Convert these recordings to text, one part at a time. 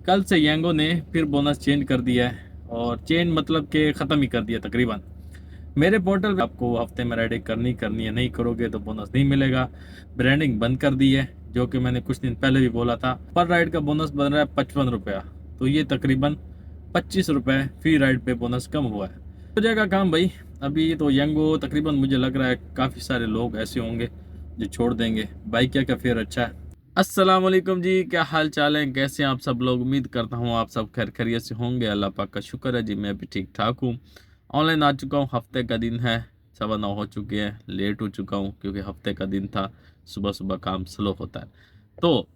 कल से यांगो ने फिर बोनस चेंज कर दिया है, और चेंज मतलब कि ख़त्म ही कर दिया तकरीबन। मेरे पोर्टल पे आपको हफ्ते में राइडिंग करनी है, नहीं करोगे तो बोनस नहीं मिलेगा। ब्रांडिंग बंद कर दी है, जो कि मैंने कुछ दिन पहले भी बोला था। पर राइड का बोनस बन रहा है 55 रुपया, तो ये तकरीबन 25 रुपये फी राइड पे बोनस कम हुआ है। हो जाएगा काम भाई। अभी तो यंगो तकरीबन मुझे लग रहा है काफ़ी सारे लोग ऐसे होंगे जो छोड़ देंगे। बाइक क्या फेयर अच्छा है। अस्सलाम वालेकुम जी, क्या हाल चाल है, कैसे हैं आप सब लोग। उम्मीद करता हूँ आप सब खैर खैरियत से होंगे। अल्लाह पाक का शुक्र है जी, मैं भी ठीक ठाक हूँ। ऑनलाइन आ चुका हूँ, हफ्ते का दिन है, 9:15 हो चुके हैं। लेट हो चुका हूँ क्योंकि हफ्ते का दिन था, सुबह सुबह काम स्लो होता है। तो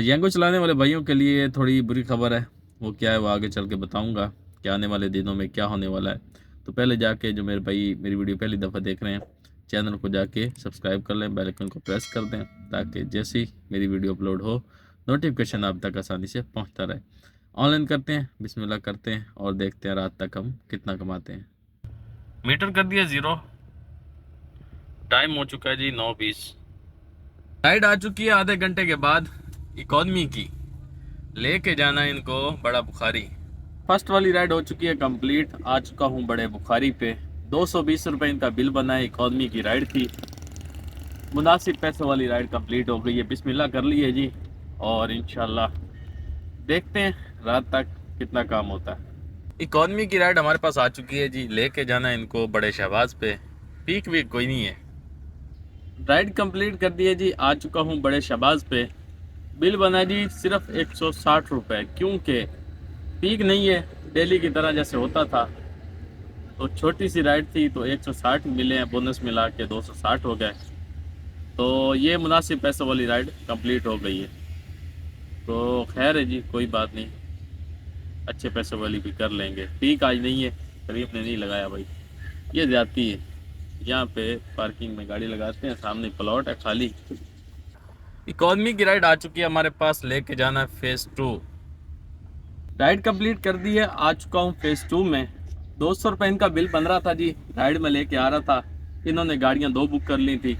यंगो चलाने वाले भाइयों के लिए थोड़ी बुरी खबर है। वो क्या है वो आगे चल के बताऊँगा कि आने वाले दिनों में क्या होने वाला है। तो पहले जाके जो मेरे भाई मेरी वीडियो पहली दफ़ा देख रहे हैं, चैनल को जाके सब्सक्राइब कर लें, बेल आइकन को प्रेस कर दें, ताकि जैसे ही मेरी वीडियो अपलोड हो नोटिफिकेशन आप तक आसानी से पहुंचता रहे। ऑनलाइन करते हैं, बिस्मिल्लाह करते हैं और देखते हैं रात तक हम कितना कमाते हैं। मीटर कर दिया ज़ीरो, टाइम हो चुका है जी 9:20। राइड आ चुकी है आधे घंटे के बाद इकॉनमी की। लेके जाना इनको बड़ा बुखारी। फर्स्ट वाली राइड हो चुकी है कंप्लीट, आ चुका हूँ बड़े बुखारी पे। 220 रुपये इनका बिल बना है, इकॉनमी की राइड थी। मुनासिब पैसों वाली राइड कंप्लीट हो गई है, बिस्मिल्लाह कर ली है जी। और इंशाल्लाह देखते हैं रात तक कितना काम होता है। इकॉनमी की राइड हमारे पास आ चुकी है जी, लेके जाना है इनको बड़े शहबाज पे। पीक वीक कोई नहीं है। राइड कंप्लीट कर दी है जी, आ चुका हूँ बड़े शहबाज पे। बिल बना जी सिर्फ 160 रुपये, क्योंकि पीक नहीं है डेली की तरह जैसे होता था। तो छोटी सी राइड थी तो 160 मिले हैं, बोनस मिला के 260 हो गए। तो ये मुनासिब पैसों वाली राइड कंप्लीट हो गई है। तो खैर है जी, कोई बात नहीं, अच्छे पैसों वाली भी कर लेंगे। पीक आज नहीं है, करीब ने नहीं लगाया भाई, ये ज्यादती है। यहाँ पे पार्किंग में गाड़ी लगाते हैं, सामने प्लॉट है खाली। इकॉनमी की राइड आ चुकी है हमारे पास, लेके जाना है फेज 2। राइड कंप्लीट कर दी है, आ चुका हूँ फेज 2 में। 200 रुपये इनका बिल बन रहा था जी, राइड में लेके आ रहा था। इन्होंने गाड़ियाँ 2 बुक कर ली थी,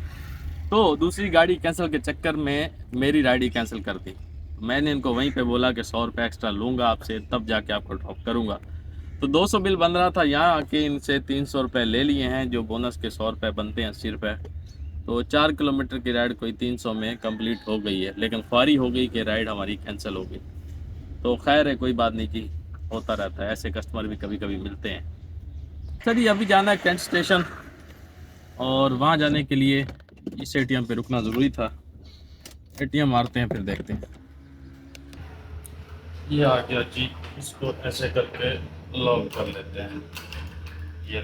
तो दूसरी गाड़ी कैंसिल के चक्कर में मेरी राइड ही कैंसिल कर दी। मैंने इनको वहीं पे बोला कि 100 रुपये एक्स्ट्रा लूँगा आपसे, तब जाके आपको ड्रॉप करूँगा। तो 200 बिल बन रहा था, यहाँ आके इनसे 300 रुपये ले लिए हैं, जो बोनस के 100 रुपये बनते हैं, 80 रुपये। तो 4 किलोमीटर की राइड कोई 300 में कंप्लीट हो गई है, लेकिन ख्वारी हो गई कि राइड हमारी कैंसिल हो गई। तो खैर है, कोई बात नहीं जी, होता रहता है, ऐसे कस्टमर भी कभी कभी मिलते हैं। चलिए अभी जाना है कैंट स्टेशन, और वहाँ जाने के लिए इस एटीएम पे रुकना ज़रूरी था। एटीएम मारते हैं फिर देखते हैं। ये आ गया जी, इसको ऐसे करके लॉक कर लेते हैं। ये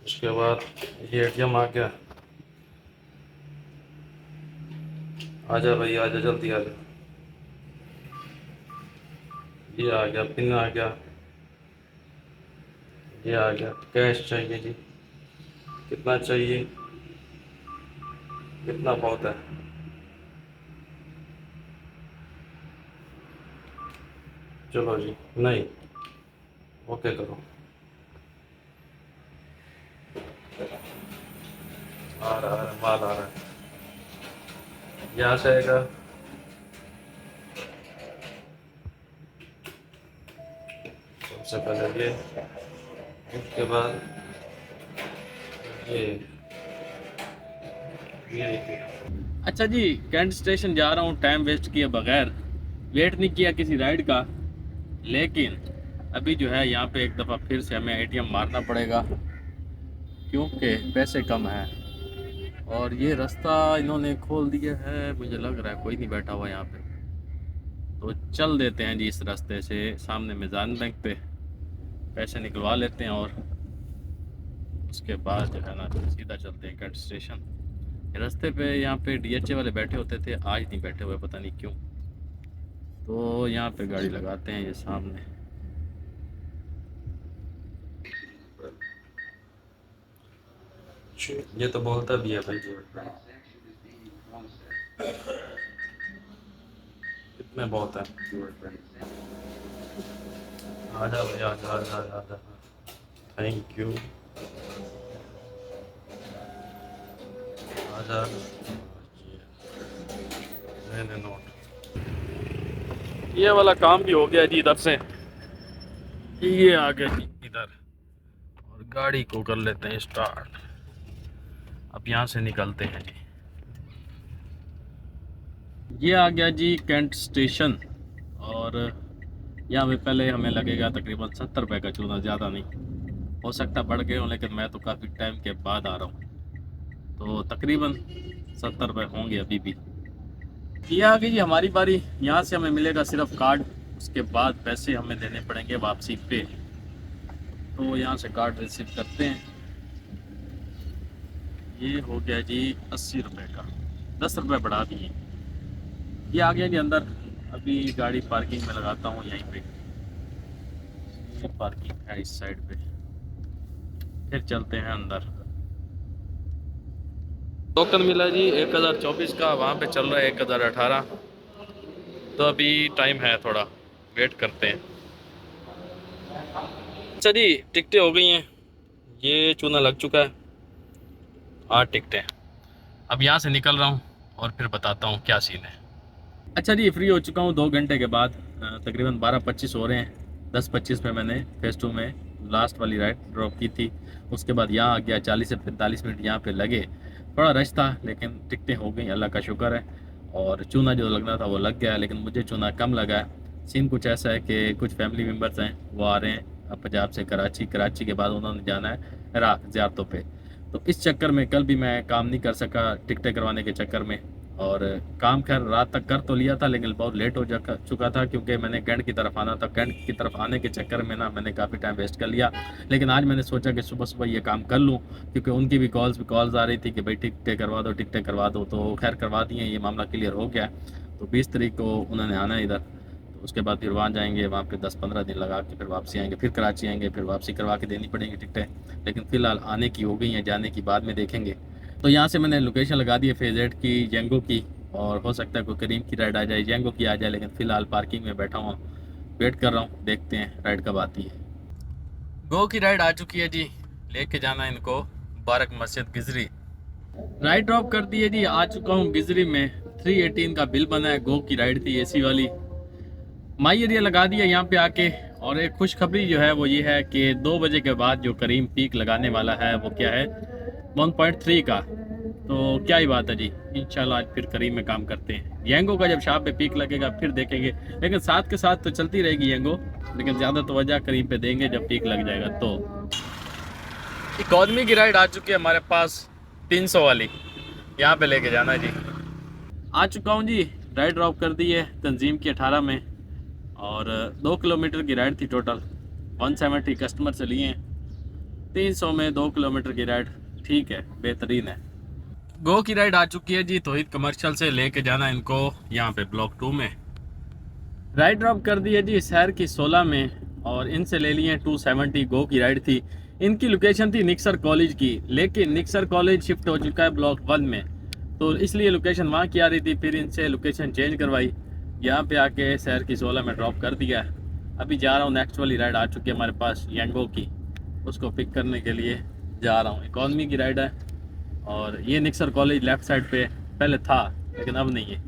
उसके बाद ये एटीएम आ गया। आजा भाई आजा, जल्दी आजा। ये आ गया, पिन आ गया, ये आ गया। कैश चाहिए जी, कितना चाहिए, कितना बहुत है। चलो जी, नहीं, ओके करो। आ रहा है माल, आ रहा है, यहाँ से आएगा। सबसे पहले ये, उसके बाद ये अच्छा जी, कैंट स्टेशन जा रहा हूँ टाइम वेस्ट किए बगैर। वेट नहीं किया किसी राइड का, लेकिन अभी जो है यहाँ पे एक दफ़ा फिर से हमें एटीएम मारना पड़ेगा, क्योंकि पैसे कम हैं। और ये रास्ता इन्होंने खोल दिया है, मुझे लग रहा है कोई नहीं बैठा हुआ यहाँ पे। तो चल देते हैं जी इस रास्ते से, सामने मीज़ान बैंक पे पैसे निकलवा लेते हैं, और उसके बाद जो है ना सीधा चलते हैं कैंट स्टेशन। रास्ते पे यहाँ पे डीएचए वाले बैठे होते थे, आज नहीं बैठे हुए, पता नहीं क्यों। तो यहाँ पे गाड़ी लगाते हैं, ये सामने। ये तो बोलता भी है भाई, कितने बहुत है। आजा भाई आजा आजा आजा, थैंक यू, आजा। मैंने नोट ये वाला काम भी हो गया जी इधर से, ये आ गया जी इधर, और गाड़ी को कर लेते हैं स्टार्ट। अब यहाँ से निकलते हैं जी। ये आ गया जी कैंट स्टेशन, और यहाँ पे पहले हमें लगेगा तकरीबन 70 रुपये का चूना, ज़्यादा नहीं, हो सकता बढ़ गए हो, लेकिन मैं तो काफ़ी टाइम के बाद आ रहा हूँ, तो तकरीबन 70 रुपये होंगे अभी भी। ये आ गई जी हमारी बारी। यहाँ से हमें मिलेगा सिर्फ कार्ड, उसके बाद पैसे हमें देने पड़ेंगे वापसी पे। तो यहाँ से कार्ड रिसीव करते हैं। ये हो गया जी 80 रुपये का, 10 रुपये बढ़ा दिए। ये आ गया जी अंदर। अभी गाड़ी पार्किंग में लगाता हूँ यहीं पे, ये पार्किंग है इस साइड पे, फिर चलते हैं अंदर। टोकन मिला जी 1024 का, वहाँ पे चल रहा है 1018, तो अभी टाइम है थोड़ा, वेट करते हैं। अच्छा जी, टिकटें हो गई हैं, ये चूना लग चुका है, 8 टिकटें। अब यहाँ से निकल रहा हूँ और फिर बताता हूँ क्या सीन है। अच्छा जी, फ्री हो चुका हूँ 2 घंटे के बाद, तकरीबन 12:25 हो रहे हैं। 10:25 में मैंने फेज़ 2 में लास्ट वाली राइड ड्रॉप की थी। उसके बाद यहाँ आ गया, 40 से 45 मिनट यहाँ पे लगे, थोड़ा रश था, लेकिन टिकटें हो गई, अल्लाह का शुक्र है। और चूना जो लगना था वो लग गया, लेकिन मुझे चूना कम लगा है। सीन कुछ ऐसा है कि कुछ फैमिली मेम्बर्स हैं, वो आ रहे हैं पंजाब से कराची, कराची के बाद उन्होंने जाना है इराक ज़ियारतों पे। तो इस चक्कर में कल भी मैं काम नहीं कर सका टिकटें करवाने के चक्कर में, और काम खैर रात तक कर तो लिया था, लेकिन बहुत लेट हो चुका था, क्योंकि मैंने कैंट की तरफ आना था। कैंट की तरफ आने के चक्कर में ना मैंने काफ़ी टाइम वेस्ट कर लिया, लेकिन आज मैंने सोचा कि सुबह सुबह ये काम कर लूँ, क्योंकि उनकी भी कॉल्स आ रही थी कि भाई टिकटें करवा दो, टिकटें करवा दो। तो खैर करवा दिए, ये मामला क्लियर हो गया। तो 20 तारीख को उन्होंने आना है इधर, तो उसके बाद फिर वहाँ जाएंगे, वहाँ पे 10-15 दिन लगा के फिर वापसी आएंगे, फिर कराची आएंगे, फिर वापसी करवा के देनी पड़ेंगी टिकटें। लेकिन फ़िलहाल आने की हो गई हैं, जाने की बाद में देखेंगे। तो यहाँ से मैंने लोकेशन लगा दी है फेज़ 8 की, जेंगो की, और हो सकता है कोई करीम की राइड आ जाए, जेंगो की आ जाए, लेकिन फ़िलहाल पार्किंग में बैठा हूँ, वेट कर रहा हूँ, देखते हैं राइड कब आती है। गो की राइड आ चुकी है जी, लेके जाना है इनको मुबारक मस्जिद गिजरी। राइड ड्रॉप कर दी है जी, आ चुका हूँ गिजरी में। 318 का बिल बना है, गो की राइड थी एसी वाली। माई एरिया लगा दिया यहाँ पे आके। और एक खुशखबरी जो है वो ये है कि 2 बजे के बाद जो करीम पीक लगाने वाला है वो क्या है, 1.3 का। तो क्या ही बात है जी, इंशाल्लाह आज फिर करीम में काम करते हैं। येंगो का जब शाह पे पीक लगेगा फिर देखेंगे, लेकिन साथ के साथ तो चलती रहेगी येंगो, लेकिन ज़्यादा तवज्जो करीम पे देंगे जब पीक लग जाएगा। तो इकॉनमी की राइड आ चुकी है हमारे पास, 300 वाली, यहाँ पे लेके जाना है जी। आ चुका हूँ जी, राइड ड्रॉप कर दी है तंजीम की 18 में, और 2 किलोमीटर की राइड थी टोटल। 170 कस्टमर से लिए हैं, 300 में 2 किलोमीटर की राइड, ठीक है, बेहतरीन है। गो की राइड आ चुकी है जी, तौहीद कमर्शियल से लेके जाना इनको यहाँ पे ब्लॉक 2 में। राइड ड्रॉप कर दी है जी शहर की 16 में, और इनसे ले लिए 270। गो की राइड थी, इनकी लोकेशन थी निक्सर कॉलेज की, लेकिन निक्सर कॉलेज शिफ्ट हो चुका है ब्लॉक 1 में, तो इसलिए लोकेशन वहाँ की आ रही थी। फिर इनसे लोकेशन चेंज करवाई, यहाँ पे आके शहर की 16 में ड्रॉप कर दिया। अभी जा रहा हूँ, नेक्स्ट वाली राइड आ चुकी है हमारे पास येंगो की, उसको पिक करने के लिए जा रहा हूँ। इकॉनमी की राइड है, और ये निक्सर कॉलेज लेफ़्ट साइड पे पहले था, लेकिन अब नहीं है,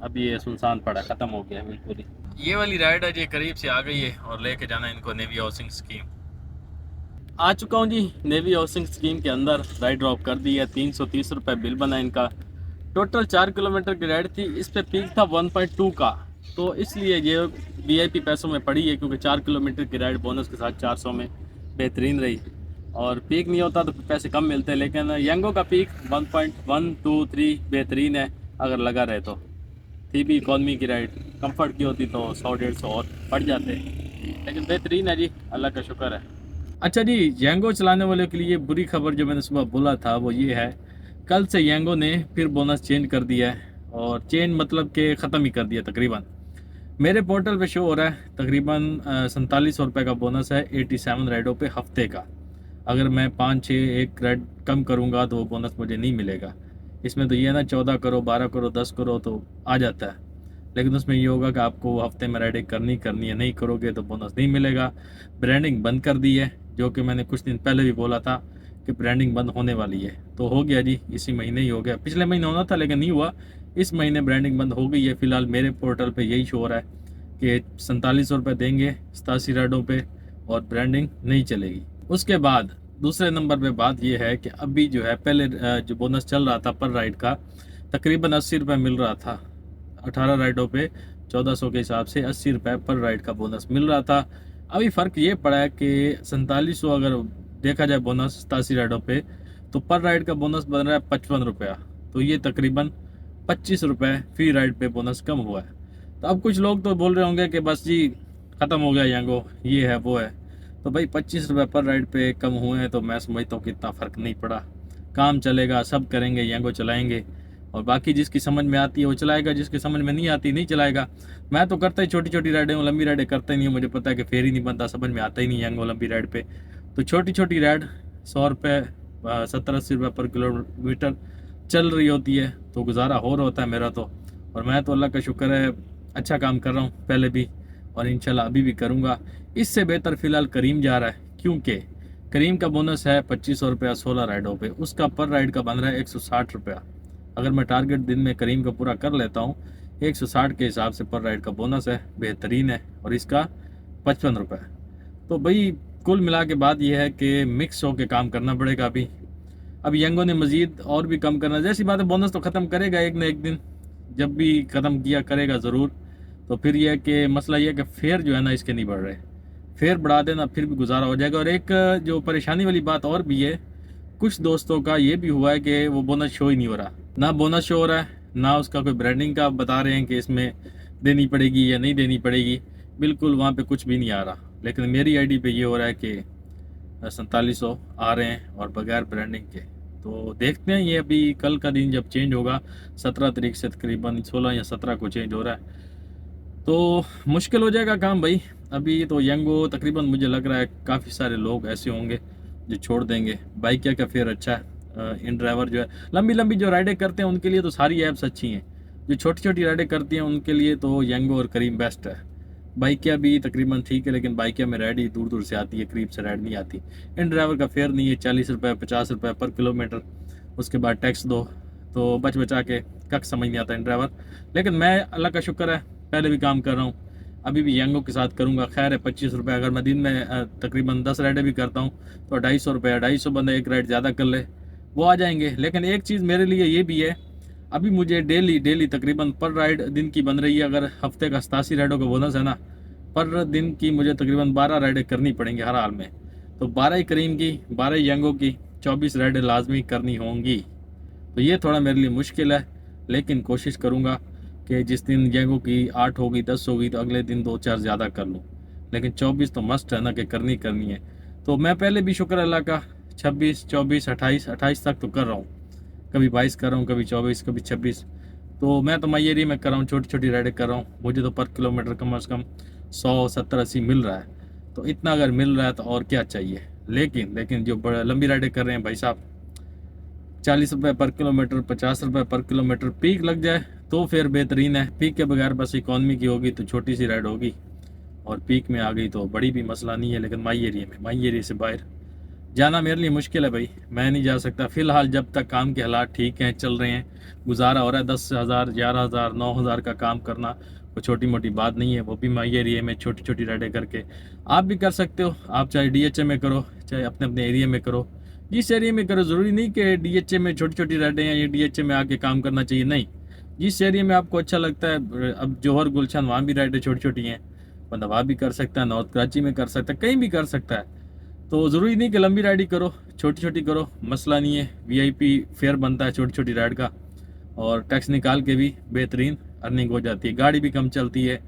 अब ये सुनसान पड़ा, ख़त्म हो गया है बिल्कुल ही। ये वाली राइड है जी, करीब से आ गई है, और लेके जाना इनको नेवी हाउसिंग स्कीम। आ चुका हूँ जी नेवी हाउसिंग स्कीम के अंदर, राइड ड्रॉप कर दी है। 330 रुपये बिल बना इनका। टोटल 4 किलोमीटर की राइड थी, इस पर पीक था 1.2 का, तो इसलिए ये वीआईपी पैसों में पड़ी है, क्योंकि 4 किलोमीटर की राइड बोनस के साथ 400 में बेहतरीन रही। और पीक नहीं होता तो पैसे कम मिलते, लेकिन येंगो का पीक 1.123 बेहतरीन है, अगर लगा रहे तो। थी भी इकॉनमी की राइड, कंफर्ट की होती तो 100-150 और बढ़ जाते, लेकिन बेहतरीन है जी, अल्लाह का शुक्र है। अच्छा जी, येंगो चलाने वालों के लिए बुरी खबर जो मैंने सुबह बोला था वो ये है, कल से येंगो ने फिर बोनस चेंज कर दिया है, और चेंज मतलब कि ख़त्म ही कर दिया तकरीबन। मेरे पोर्टल पे शो हो रहा है तकरीबन 4700 रुपये का बोनस है 87 राइडों पे हफ्ते का। अगर मैं 5-6 एक राइड कम करूँगा तो वो बोनस मुझे नहीं मिलेगा। इसमें तो ये है ना, 14 करो, 12 करो, 10 करो तो आ जाता है, लेकिन उसमें ये होगा कि आपको हफ्ते में राइडिंग करनी है, नहीं करोगे तो बोनस नहीं मिलेगा। ब्रांडिंग बंद कर दी है, जो कि मैंने कुछ दिन पहले भी बोला था कि ब्रांडिंग बंद होने वाली है, तो हो गया जी, इसी महीने ही हो गया। पिछले महीने होना था लेकिन नहीं हुआ, इस महीने ब्रांडिंग बंद हो गई है। फ़िलहाल मेरे पोर्टल पे यही शो हो रहा है कि 4700 रुपये देंगे 87 राइडों पे और ब्रांडिंग नहीं चलेगी। उसके बाद दूसरे नंबर पे बात यह है कि अभी जो है पहले जो बोनस चल रहा था पर राइड का तकरीबन 80 रुपये मिल रहा था। 18 राइडों पे 1400 के हिसाब से 80 रुपये पर राइड का बोनस मिल रहा था। अभी फ़र्क ये पड़ा है कि 4700 अगर देखा जाए बोनस 87 राइडों पे, तो पर राइड का बोनस बन रहा है 55 रुपया। तो ये तकरीबन 25 रुपये फी राइड पे बोनस कम हुआ है। तो अब कुछ लोग तो बोल रहे होंगे कि बस जी ख़त्म हो गया यांगो, ये है वो है। तो भाई 25 रुपये पर राइड पे कम हुए हैं तो मैं समझता हूँ कि इतना फ़र्क नहीं पड़ा। काम चलेगा, सब करेंगे, यांगो चलाएंगे और बाकी जिसकी समझ में आती है वो चलाएगा, जिसकी समझ में नहीं आती नहीं चलाएगा। मैं तो करता ही छोटी छोटी राइडें हूँ, लंबी राइडें करता ही नहीं हूँ। मुझे पता है कि फेर ही नहीं बनता, समझ में आता ही नहीं यांगो लंबी राइड पे। तो छोटी छोटी राइड 100 रुपये 70-80 रुपये पर किलोमीटर चल रही होती है तो गुजारा हो रहा होता है मेरा तो। और मैं तो अल्लाह का शुक्र है अच्छा काम कर रहा हूँ पहले भी और इंशाल्लाह अभी भी करूँगा। इससे बेहतर फ़िलहाल करीम जा रहा है, क्योंकि करीम का बोनस है 2500 रुपया 16 राइडों पे, उसका पर राइड का बन रहा है 160 रुपया। अगर मैं टारगेट दिन में करीम का पूरा कर लेता हूँ 160 के हिसाब से पर राइड का बोनस है, बेहतरीन है। और इसका 55 रुपये। तो भाई कुल मिला के बात यह है कि मिक्स होकर काम करना पड़ेगा। अब यंगो ने मज़ीद और भी कम करना, जैसी बात है बोनस तो ख़त्म करेगा एक ना एक दिन, जब भी ख़त्म किया करेगा ज़रूर। तो फिर यह है कि मसला यह है कि फेयर जो है ना इसके नहीं बढ़ रहे, फेयर बढ़ा देना फिर भी गुजारा हो जाएगा। और एक जो परेशानी वाली बात और भी है, कुछ दोस्तों का ये भी हुआ है कि वो बोनस शो ही नहीं हो रहा, ना बोनस शो हो रहा है ना उसका कोई ब्रांडिंग का बता रहे हैं कि इसमें देनी पड़ेगी या नहीं देनी पड़ेगी, बिल्कुल वहाँ पे कुछ भी नहीं आ रहा। लेकिन मेरी आईडी पे ये हो रहा है कि 4700 आ रहे हैं और बगैर ब्रांडिंग के। तो देखते हैं ये अभी कल का दिन जब चेंज होगा, 17 तारीख से तकरीबन 16 या 17 को चेंज हो रहा है, तो मुश्किल हो जाएगा काम भाई। अभी तो यंगो तकरीबन मुझे लग रहा है काफ़ी सारे लोग ऐसे होंगे जो छोड़ देंगे। बाइक क्या फिर अच्छा है, इन ड्राइवर जो है लंबी लंबी जो राइडें करते हैं उनके लिए तो सारी ऐप्स अच्छी हैं, जो छोटी छोटी राइडें करती हैं उनके लिए तो यंगो और करीम बेस्ट है। बाइकिया भी तकरीबन ठीक है, लेकिन बाइकिया में राइड ही दूर दूर से आती है, करीब से राइड नहीं आती। इन ड्राइवर का फेयर नहीं है, 40 रुपये 50 रुपये पर किलोमीटर, उसके बाद टैक्स दो, तो बच बचा के कख समझ नहीं आता इन ड्राइवर। लेकिन मैं अल्लाह का शुक्र है पहले भी काम कर रहा हूँ, अभी भी यंगों के साथ करूँगा। खैर है 25 रुपये, अगर मैं दिन में तकरीबन 10 राइडें भी करता हूँ तो 250 रुपये, 250 बंदा एक राइड ज़्यादा कर ले वो आ जाएंगे। लेकिन एक चीज़ मेरे लिए ये भी है, अभी मुझे डेली तकरीबन पर राइड दिन की बन रही है। अगर हफ्ते का 87 राइडों का बोनस है ना, पर दिन की मुझे तकरीबन 12 राइडें करनी पड़ेंगी हर हाल में। तो 12 ही करीम की, 12 यंगों की, 24 राइडें लाजमी करनी होंगी। तो ये थोड़ा मेरे लिए मुश्किल है, लेकिन कोशिश करूँगा कि जिस दिन यंगों की 8 होगी 10 होगी तो अगले दिन 2-4 ज़्यादा कर लूँ। लेकिन 24 तो मस्ट है ना कि करनी है। तो मैं पहले भी शुक्र अल्लाह का 26, 24, 28 तक तो कर रहा हूँ, कभी 22 कर रहा हूँ, कभी 24, कभी 26। तो मैं तो माई एरिया में कर रहा हूँ, छोटी छोटी राइडें कर रहा हूँ। मुझे तो पर किलोमीटर कम से कम 100, 70, 80 मिल रहा है। तो इतना अगर मिल रहा है तो और क्या चाहिए। लेकिन जो बड़ा लंबी राइडें कर रहे हैं भाई साहब, 40 रुपये पर किलोमीटर, 50 रुपये पर किलोमीटर, पीक लग जाए तो फिर बेहतरीन है। पीक के बगैर बस इकॉनमी की होगी तो छोटी सी राइड होगी, और पीक में आ गई तो बड़ी भी मसला नहीं है। लेकिन माई एरिया से बाहर जाना मेरे लिए मुश्किल है भाई, मैं नहीं जा सकता फ़िलहाल जब तक काम के हालात ठीक हैं, चल रहे हैं, गुजारा हो रहा है। 10,000, 11,000, 9,000 का काम करना कोई छोटी मोटी बात नहीं है, वो भी माई एरिया में छोटी छोटी राइडें करके। आप भी कर सकते हो, आप चाहे DHA में करो, चाहे अपने अपने एरिया में करो, जिस एरिया में करो। ज़रूरी नहीं कि DHA में छोटी छोटी राइडें हैं या DHA में आके काम करना चाहिए, नहीं। जिस एरिया में आपको अच्छा लगता है, अब जौहर गुलशन वहाँ भी राइडें छोटी छोटी हैं, बंदा वहाँ भी कर सकता है, नॉर्थ कराची में कर सकता है, कहीं भी कर सकता है। तो ज़रूरी नहीं कि लंबी राइड ही करो, छोटी छोटी करो, मसला नहीं है। VIP फेयर बनता है छोटी छोटी राइड का, और टैक्स निकाल के भी बेहतरीन अर्निंग हो जाती है। गाड़ी भी कम चलती है,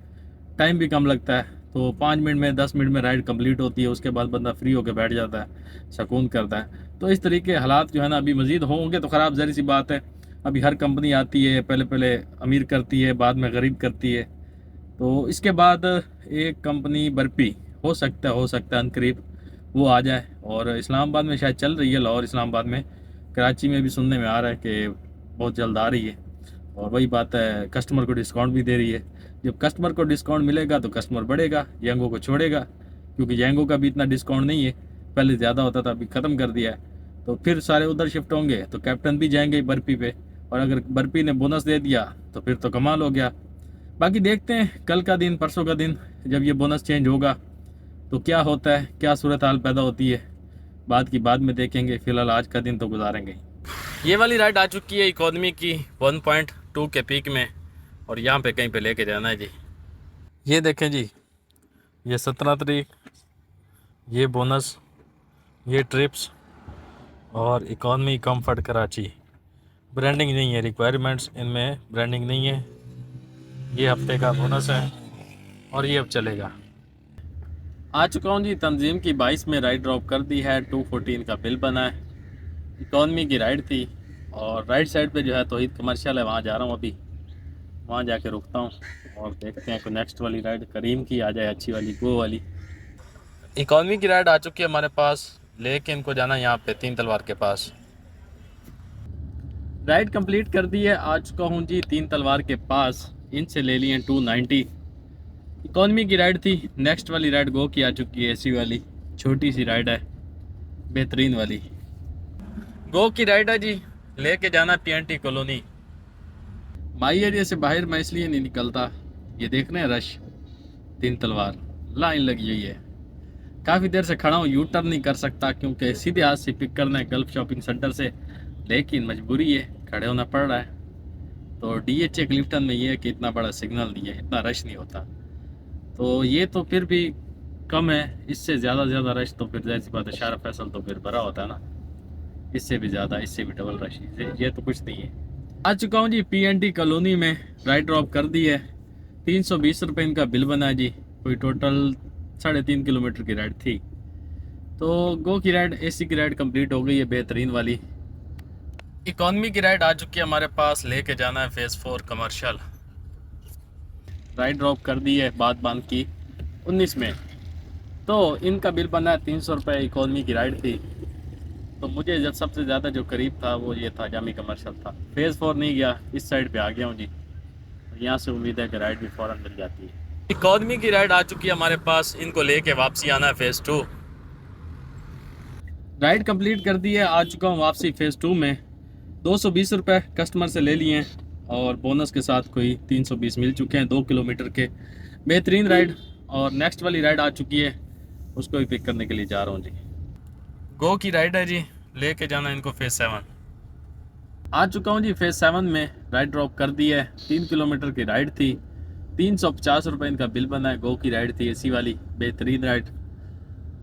टाइम भी कम लगता है। तो 5 मिनट में 10 मिनट में राइड कंप्लीट होती है, उसके बाद बंदा फ्री होकर बैठ जाता है, सुकून करता है। तो इस तरीके हालात जो है ना अभी मज़ीद होंगे तो ख़राब, ज़ाहिर सी बात है। अभी हर कंपनी आती है, पहले अमीर करती है, बाद में गरीब करती है। तो इसके बाद एक कंपनी बर्पी हो सकता है अनकरीब वो आ जाए, और इस्लामाबाद में शायद चल रही है, लाहौर इस्लामाबाद में, कराची में भी सुनने में आ रहा है कि बहुत जल्द आ रही है। और वही बात है, कस्टमर को डिस्काउंट भी दे रही है। जब कस्टमर को डिस्काउंट मिलेगा तो कस्टमर बढ़ेगा, यंगो को छोड़ेगा, क्योंकि यंगो का भी इतना डिस्काउंट नहीं है, पहले ज़्यादा होता था, अभी ख़त्म कर दिया है। तो फिर सारे उधर शिफ्ट होंगे, तो कैप्टन भी जाएंगे बर्पी पे, और अगर बर्पी ने बोनस दे दिया तो फिर तो कमाल हो गया। बाकी देखते हैं कल का दिन, परसों का दिन जब ये बोनस चेंज होगा तो क्या होता है, क्या सूरत हाल पैदा होती है, बाद की बाद में देखेंगे। फिलहाल आज का दिन तो गुजारेंगे। ये वाली राइड आ चुकी है इकोनॉमी की 1.2 के पीक में, और यहाँ पे कहीं पे लेके जाना है जी। ये देखें जी, ये 17 तारीख, ये बोनस, ये ट्रिप्स और इकोनॉमी कंफर्ट कराची। ब्रांडिंग नहीं है, रिक्वायरमेंट्स इनमें ब्रांडिंग नहीं है। ये हफ्ते का बोनस है और ये अब चलेगा। आ चुका हूँ जी, तंजीम की 22 में राइड ड्रॉप कर दी है, 214 का बिल बना है। इकोनॉमी की राइड थी और राइट साइड पे जो है तौहीद कमर्शियल है, वहाँ जा रहा हूँ अभी, वहाँ जाके रुकता हूँ और देखते हैं कि नेक्स्ट वाली राइड करीम की आ जाए, अच्छी वाली गो वाली। इकोनॉमी की राइड आ चुकी है हमारे पास, लेकिन इनको जाना यहाँ पे 3 तलवार के पास। राइड कंप्लीट कर दी है, आ चुका हूँ जी 3 तलवार के पास। इनसे ले लिए 290। इकोनॉमी की राइड थी। नेक्स्ट वाली राइड गो की आ चुकी है, एसी वाली छोटी सी राइड है, बेहतरीन वाली गो की राइड है जी। लेके जाना पीएनटी कॉलोनी। माई एरिया से बाहर मैं इसलिए नहीं निकलता, ये देख रहे हैं रश, 3 तलवार लाइन लगी हुई है। काफ़ी देर से खड़ा हूँ, यू टर्न नहीं कर सकता क्योंकि सीधे हाथ से पिक करना है गल्फ शॉपिंग सेंटर से, लेकिन मजबूरी है, खड़े होना पड़ रहा है। तो डीएचए क्लिफ्टन में ये है कि इतना बड़ा सिग्नल नहीं है, इतना रश नहीं होता। तो ये तो फिर भी कम है, इससे ज़्यादा रश तो फिर जैसी बात है, शारा फैसल तो फिर भरा होता है ना, इससे भी ज़्यादा, इससे भी डबल रश। ये तो कुछ नहीं है। आ चुका हूँ जी पीएनटी कॉलोनी में, राइड ड्रॉप कर दी है। 320 रुपये इनका बिल बना है जी। कोई टोटल 3.5 किलोमीटर की राइड थी। तो गो की राइड, एसी की राइड कंप्लीट हो गई है, बेहतरीन वाली। इकोनॉमी की राइड आ चुकी है हमारे पास, लेके जाना है फेज़ 4 कमर्शियल। राइड ड्रॉप कर दी है बात बांध की 19 में। तो इनका बिल बना है 300 रुपये। इकोनॉमी की राइड थी, तो मुझे जब सबसे ज़्यादा जो करीब था वो ये था, जामी कमर्शियल था। फेज़ 4 नहीं गया, इस साइड पे आ गया हूँ जी। यहाँ से उम्मीद है कि राइड भी फ़ौरन मिल जाती है। इकोनॉमी की राइड आ चुकी है हमारे पास, इनको लेके वापसी आना है फेज़ 2। राइड कंप्लीट कर दी है, आ चुका हूँ वापसी फेज़ 2 में। 220 रुपये कस्टमर से ले लिए हैं और बोनस के साथ कोई 320 मिल चुके हैं 2 किलोमीटर के। बेहतरीन राइड। और नेक्स्ट वाली राइड आ चुकी है, उसको भी पिक करने के लिए जा रहा हूँ जी। गो की राइड है जी, लेके जाना इनको फेज़ 7। आ चुका हूँ जी फेज़ 7 में, राइड ड्रॉप कर दी है। 3 किलोमीटर की राइड थी, 350 रुपये इनका बिल बना है। गो की राइड थी, एसी वाली, बेहतरीन राइड।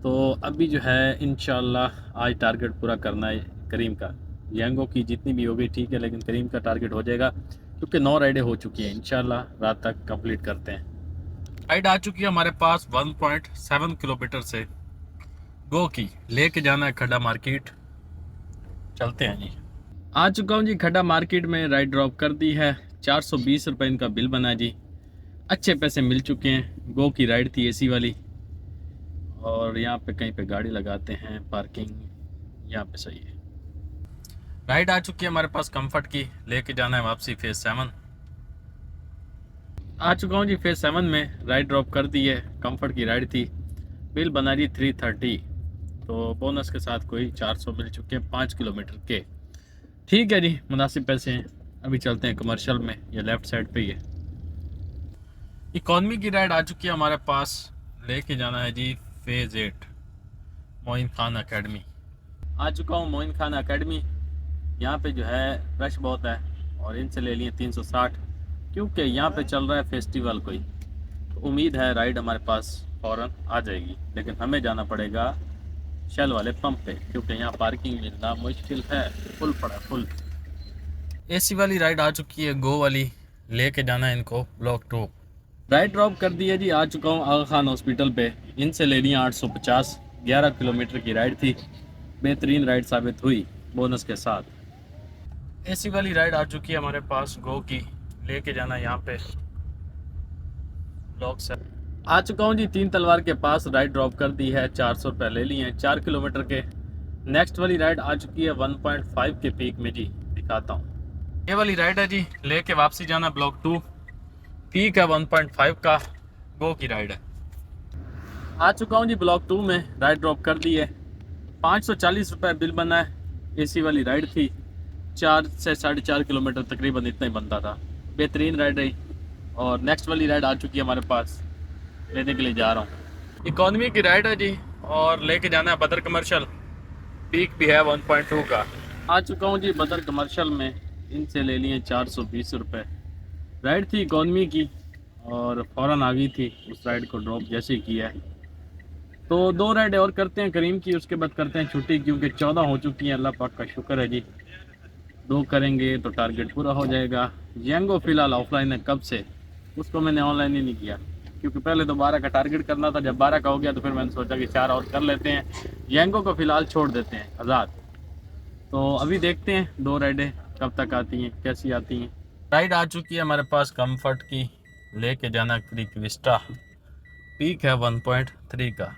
तो अभी जो है इंशाल्लाह आज टारगेट पूरा करना है करीम का। यंगो की जितनी भी हो गई ठीक है, लेकिन करीम का टारगेट हो जाएगा क्योंकि 9 राइडें हो चुकी हैं। इंशाल्लाह रात तक कंप्लीट करते हैं। राइड आ चुकी है हमारे पास 1.7 किलोमीटर से, गो की, लेके जाना है खड्डा मार्केट। चलते हैं जी। आ चुका हूँ जी खड्डा मार्केट में, राइड ड्रॉप कर दी है। 420 रुपये इनका बिल बना है जी। अच्छे पैसे मिल चुके हैं। गो की राइड थी, एसी वाली। और यहाँ पे कहीं पे गाड़ी लगाते हैं, पार्किंग यहाँ पे सही है। राइड आ चुकी है हमारे पास कंफर्ट की, लेके जाना है वापसी फेज़ 7। आ चुका हूँ जी फेज़ 7 में, राइड ड्रॉप कर दी है। कंफर्ट की राइड थी, बिल बना जी 330। तो बोनस के साथ कोई 400 मिल चुके हैं 5 किलोमीटर के। ठीक है जी, मुनासिब पैसे हैं। अभी चलते हैं कमर्शियल में, ये लेफ़्ट साइड पे ही है। इकोनॉमी की राइड आ चुकी है हमारे पास, लेके जाना है जी फेज़ 8 मोइन खान अकेडमी। आ चुका हूँ मोइन खान अकेडमी। यहाँ पे जो है रश बहुत है और इनसे ले लिए 360 क्योंकि यहाँ पे चल रहा है फेस्टिवल कोई। तो उम्मीद है राइड हमारे पास फ़ौरन आ जाएगी, लेकिन हमें जाना पड़ेगा शेल वाले पंप पे क्योंकि यहाँ पार्किंग मिलना मुश्किल है, फुल पड़ा फुल। एसी वाली राइड आ चुकी है, गो वाली, लेके जाना है इनको ब्लॉक 2। राइड ड्रॉप कर दी है जी। आ चुका हूँ आगा खान हॉस्पिटल पे, इनसे ले लिया 850। 11 किलोमीटर की राइड थी, बेहतरीन राइड साबित हुई बोनस के साथ। एसी वाली राइड आ चुकी है हमारे पास, गो की, लेके जाना यहाँ पे ब्लॉक से। आ चुका हूँ जी 3 तलवार के पास, राइड ड्रॉप कर दी है। 400 रुपये ले लिए हैं 4 किलोमीटर के। नेक्स्ट वाली राइड आ चुकी है 1.5 के पीक में जी, दिखाता हूँ। ये वाली राइड है जी, लेके वापसी जाना ब्लॉक 2। पीक है 1.5 का, गो की राइड है। आ चुका हूँ जी ब्लॉक 2 में, राइड ड्रॉप कर दी है। 540 रुपये बिल बना है। एसी वाली राइड थी, 4 से 4.5 किलोमीटर तकरीबन इतना ही बनता था। बेहतरीन राइड रही और नेक्स्ट वाली राइड आ चुकी है हमारे पास, लेने के लिए जा रहा हूँ। इकॉनमी की राइड है जी, और लेके जाना है बदर कमर्शियल। पीक भी है 1.2 का। आ चुका हूँ जी बदर कमर्शियल में। इनसे ले लिए 420 रुपये। राइड थी इकॉनमी की और फ़ौरन आ गई थी, उस राइड को ड्रॉप जैसे ही किया है। तो 2 राइड और करते हैं करीम की, उसके बाद करते हैं छुट्टी, क्योंकि 14 हो चुकी हैं। अल्लाह पाक का शुक्र है जी, 2 करेंगे तो टारगेट पूरा हो जाएगा। जेंगो फ़िलहाल ऑफलाइन है कब से, उसको मैंने ऑनलाइन ही नहीं किया, क्योंकि पहले तो 12 का टारगेट करना था। जब 12 का हो गया तो फिर मैंने सोचा कि 4 और कर लेते हैं, जेंगो को फ़िलहाल छोड़ देते हैं आज़ाद। तो अभी देखते हैं 2 राइडें कब तक आती हैं, कैसी आती हैं। राइड आ चुकी है हमारे पास कंफर्ट की, लेके जाना क्रिक विस्टा। पीक है 1.3 का।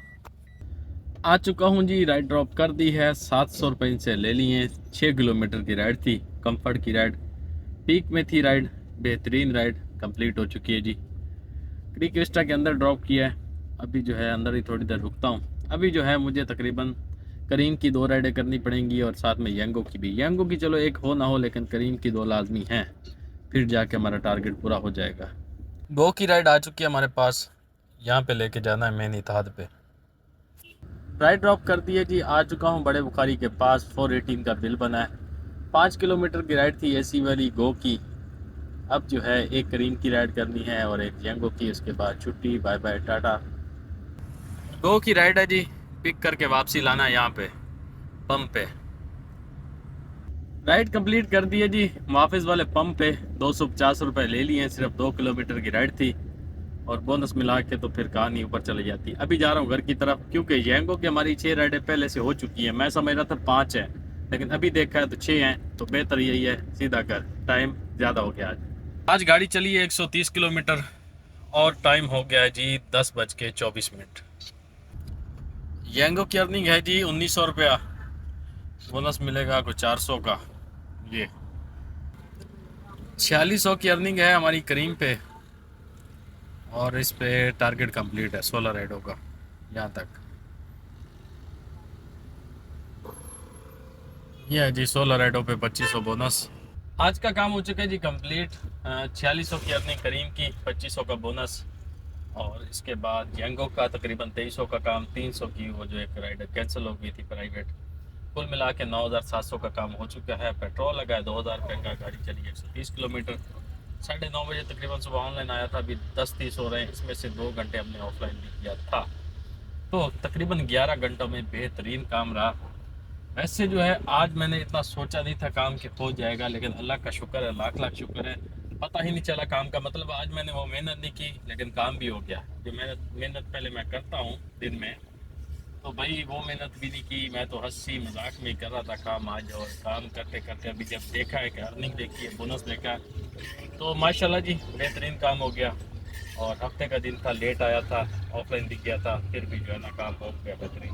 आ चुका हूँ जी, राइड ड्रॉप कर दी है। 700 रुपये इनसे ले लिए। 6 किलोमीटर की राइड थी, कंफर्ट की राइड। पीक में थी राइड, बेहतरीन राइड कंप्लीट हो चुकी है जी। क्रिक विस्टा के अंदर ड्रॉप किया है। अभी जो है अंदर ही थोड़ी देर रुकता हूँ। अभी जो है मुझे तकरीबन करीम की 2 राइडें करनी पड़ेंगी, और साथ में यंगो की भी। यंगो की चलो एक हो ना हो, लेकिन करीम की 2 लाजमी हैं, फिर जाके हमारा टारगेट पूरा हो जाएगा। गो की राइड आ चुकी है हमारे पास, यहाँ पे लेके जाना है मेन इत्तेहाद पे। राइड ड्रॉप कर दी है जी। आ चुका हूँ बड़े बुखारी के पास। 418 का बिल बना है। 5 किलोमीटर की राइड थी एसी वाली गो की। अब जो है एक करीम की राइड करनी है और एक यंगो की, उसके बाद छुट्टी, बाय बाय टाटा। गो की राइड है जी, पिक करके वापसी लाना है यहाँ पे पंप पे। राइड कंप्लीट कर दी है जी, मुहाफिज वाले पंप पे। 250 रुपये ले लिए हैं, सिर्फ 2 किलोमीटर की राइड थी, और बोनस मिला के तो फिर कहानी ऊपर चली जाती। अभी जा रहा हूँ घर की तरफ, क्योंकि येंगो की हमारी 6 राइडें पहले से हो चुकी हैं। मैं समझ रहा था 5 है, लेकिन अभी देखा है तो 6 हैं। तो बेहतर यही है सीधा कर, टाइम ज़्यादा हो गया आज गाड़ी चली है 130 किलोमीटर, और टाइम हो गया है जी 10:24। येंगो की अर्निंग है जी 1900 रुपया। बोनस मिलेगा कुछ 400 का। ये 4600 की अर्निंग है हमारी करीम पे, और इस पे टारगेट कंप्लीट है 16 राइडों का यहाँ तक। ये है जी 16 राइडों पे 2500 बोनस। आज का काम हो चुका है जी कंप्लीट। 4600 की अर्निंग करीम की, 2500 का बोनस, और इसके बाद यंगो का तकरीबन 2300 का काम। 300 की वो जो एक राइडर कैंसिल हो गई थी प्राइवेट। कुल मिला के 9700 का काम हो चुका है। पेट्रोल लगा है 2000 रुपये का, गाड़ी चली 130 किलोमीटर। 9:30 बजे तकरीबन सुबह ऑनलाइन आया था, अभी 10:30 हो रहे हैं। इसमें से 2 घंटे हमने ऑफलाइन भी किया था, तो तकरीबन 11 घंटों में बेहतरीन काम रहा। वैसे जो है आज मैंने इतना सोचा नहीं था काम के हो जाएगा, लेकिन अल्लाह का शुक्र है, लाख लाख शुक्र है। पता ही नहीं चला काम का, मतलब आज मैंने वो मेहनत नहीं की, लेकिन काम भी हो गया। जो मेहनत मेहनत पहले मैं करता हूँ दिन में, तो भाई वो मेहनत भी नहीं की। मैं तो हंसी मजाक में कर रहा था काम आज, और काम करते करते अभी जब देखा है कि अर्निंग देखी है, बोनस देखा है, तो माशाल्लाह जी बेहतरीन काम हो गया। और हफ्ते का दिन था, लेट आया था, ऑफलाइन भी किया था, फिर भी जो है ना काम हो गया बेहतरीन।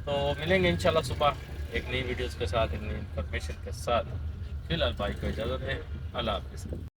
तो मिलेंगे इंशाल्लाह सुबह एक नई वीडियोस के साथ, एक नई इन्फॉर्मेशन के साथ। फिलहाल भाई को इजाज़त है, अल्लाह हाफिज़।